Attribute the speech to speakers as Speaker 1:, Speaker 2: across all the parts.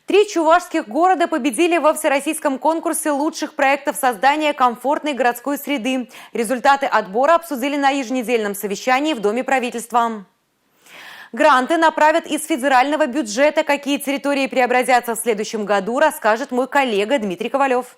Speaker 1: 3 чувашских города победили во всероссийском конкурсе лучших проектов создания комфортной городской среды. Результаты отбора обсудили на еженедельном совещании в Доме правительства. Гранты направят из федерального бюджета. Какие территории преобразятся в следующем году, расскажет мой коллега Дмитрий Ковалев.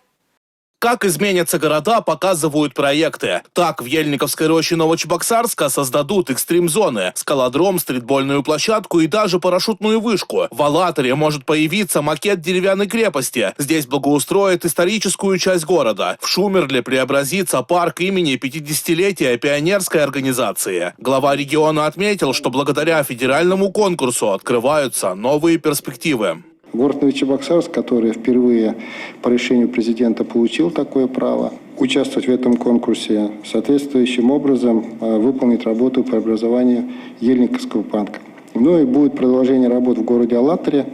Speaker 2: Как изменятся города, показывают проекты. Так, в Ельниковской роще Новочебоксарска создадут экстрим-зоны, скалодром, стритбольную площадку и даже парашютную вышку. В Алатыре может появиться макет деревянной крепости. Здесь благоустроят историческую часть города. В Шумерле преобразится парк имени 50-летия пионерской организации. Глава региона отметил, что благодаря федеральному конкурсу открываются новые перспективы.
Speaker 3: Город Новочебоксарск, который впервые по решению президента получил такое право, участвовать в этом конкурсе, соответствующим образом выполнить работу по преобразованию Ельниковского парка. Ну и будет продолжение работ в городе Алатыре.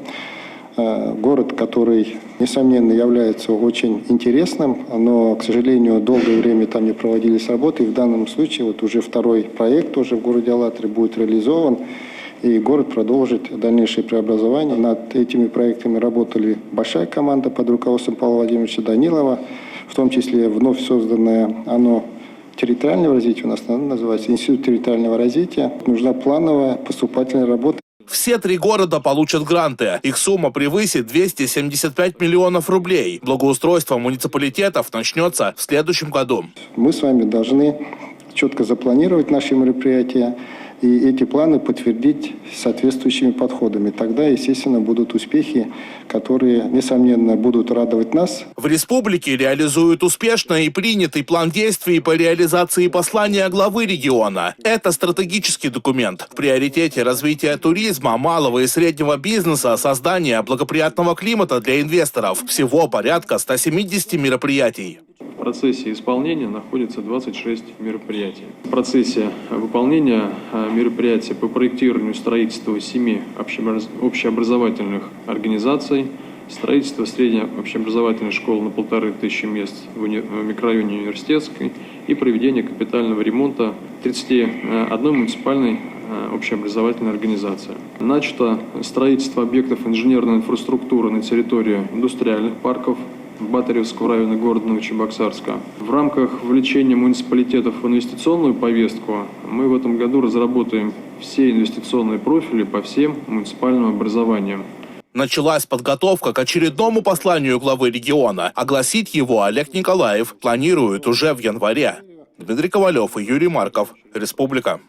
Speaker 3: Город, который, несомненно, является очень интересным, но, к сожалению, долгое время там не проводились работы. И в данном случае вот уже второй проект тоже в городе Алатыре будет реализован. И город продолжит дальнейшее преобразование. Над этими проектами работали большая команда под руководством Павла Владимировича Данилова, в том числе вновь созданное территориального развития, у нас называется Институт территориального развития. Нужна плановая поступательная работа.
Speaker 2: Все 3 города получат гранты. Их сумма превысит 275 миллионов рублей. Благоустройство муниципалитетов начнется в следующем году.
Speaker 3: Мы с вами должны четко запланировать наши мероприятия и эти планы подтвердить соответствующими подходами. Тогда, естественно, будут успехи, которые, несомненно, будут радовать нас.
Speaker 2: В республике реализуют успешно и принятый план действий по реализации послания главы региона. Это стратегический документ. В приоритете развития туризма, малого и среднего бизнеса, создания благоприятного климата для инвесторов. Всего порядка 170 мероприятий.
Speaker 4: В процессе исполнения находится 26 мероприятий. В процессе выполнения мероприятий по проектированию и строительству 7 общеобразовательных организаций, строительство средней общеобразовательной школы на 1500 мест в микрорайоне Университетской и проведение капитального ремонта 31 муниципальной общеобразовательной организации. Начато строительство объектов инженерной инфраструктуры на территории индустриальных парков Батаревского района города Новочебоксарска. В рамках вовлечения муниципалитетов в инвестиционную повестку мы в этом году разработаем все инвестиционные профили по всем муниципальным образованиям.
Speaker 2: Началась подготовка к очередному посланию главы региона. Огласить его Олег Николаев планирует уже в январе. Дмитрий Ковалев и Юрий Марков. Республика.